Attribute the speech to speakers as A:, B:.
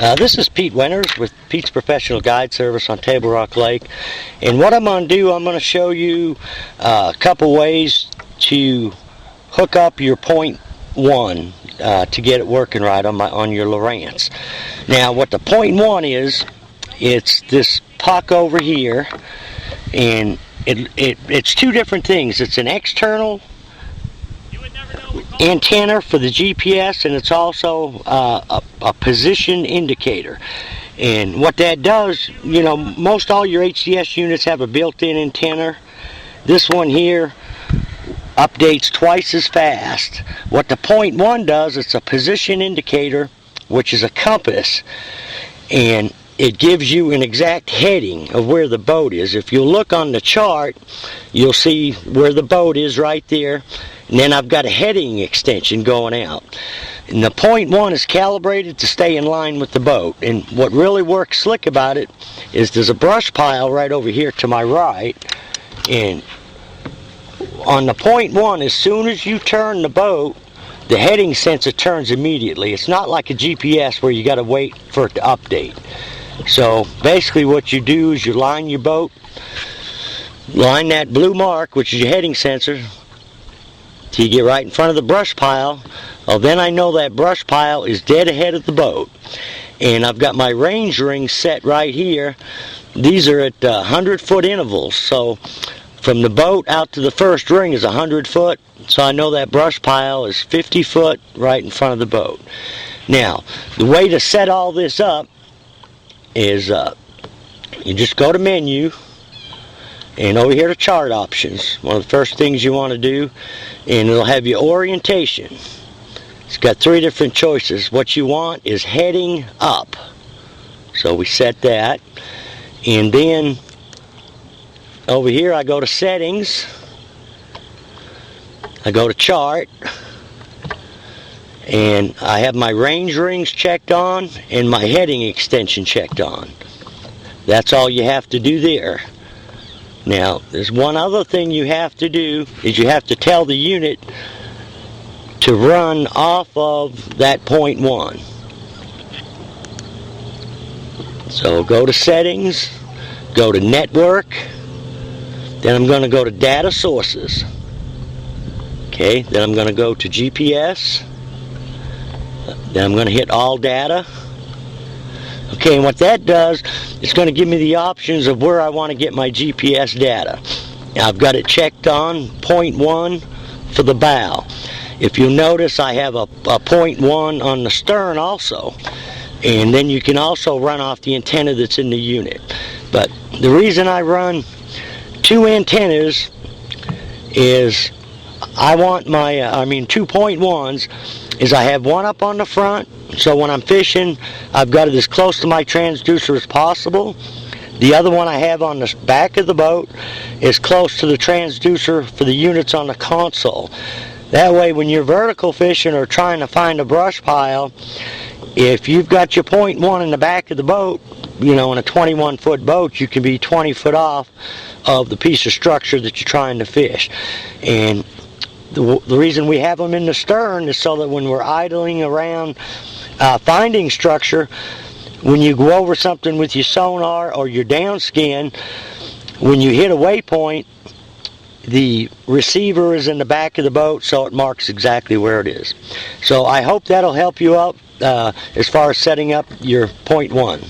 A: This is Pete Winters with Pete's Professional Guide Service on Table Rock Lake, and what I'm going to do, I'm going to show you a couple ways to hook up your point one to get it working right on your Lowrance. Now, what the point one is, it's this puck over here, and it's two different things. It's an external antenna for the GPS, and it's also a position indicator. And what that does, you know, most all your HDS units have a built-in antenna. This one here updates twice as fast. What the point one does, it's a position indicator, which is a compass, and it gives you an exact heading of where the boat is. If you look on the chart, you'll see where the boat is right there. And then I've got a heading extension going out. And the point one is calibrated to stay in line with the boat. And what really works slick about it is there's a brush pile right over here to my right. And on the point one, as soon as you turn the boat, the heading sensor turns immediately. It's not like a GPS where you got to wait for it to update. So basically what you do is you line your boat, line that blue mark, which is your heading sensor, till you get right in front of the brush pile. Well, then I know that brush pile is dead ahead of the boat. And I've got my range rings set right here. These are at 100-foot intervals. So from the boat out to the first ring is 100 foot. So I know that brush pile is 50 foot right in front of the boat. Now, the way to set all this up is you just go to menu, and over here to chart options. One of the first things you want to do, and it'll have your orientation. It's got three different choices. What you want is heading up. So we set that. And then over here I go to settings. I go to chart. And I have my range rings checked on and my heading extension checked on. That's all you have to do there. Now, there's one other thing you have to do, is you have to tell the unit to run off of that point one. So go to settings, go to network, then I'm going to go to data sources. Okay, then I'm going to go to GPS, then I'm going to hit all data. Okay, and what that does, it's going to give me the options of where I want to get my GPS data. Now, I've got it checked on, point one for the bow. If you'll notice, I have a point one on the stern also. And then you can also run off the antenna that's in the unit. But the reason I run two antennas is I want my, 2 point ones, is I have one up on the front, so when I'm fishing, I've got it as close to my transducer as possible. The other one I have on the back of the boat is close to the transducer for the units on the console. That way, when you're vertical fishing or trying to find a brush pile, if you've got your point one in the back of the boat, you know, in a 21-foot boat, you can be 20 foot off of the piece of structure that you're trying to fish. And the reason we have them in the stern is so that when we're idling around finding structure, when you go over something with your sonar or your downscan, when you hit a waypoint, the receiver is in the back of the boat, so it marks exactly where it is. So I hope that'll help you out as far as setting up your point one.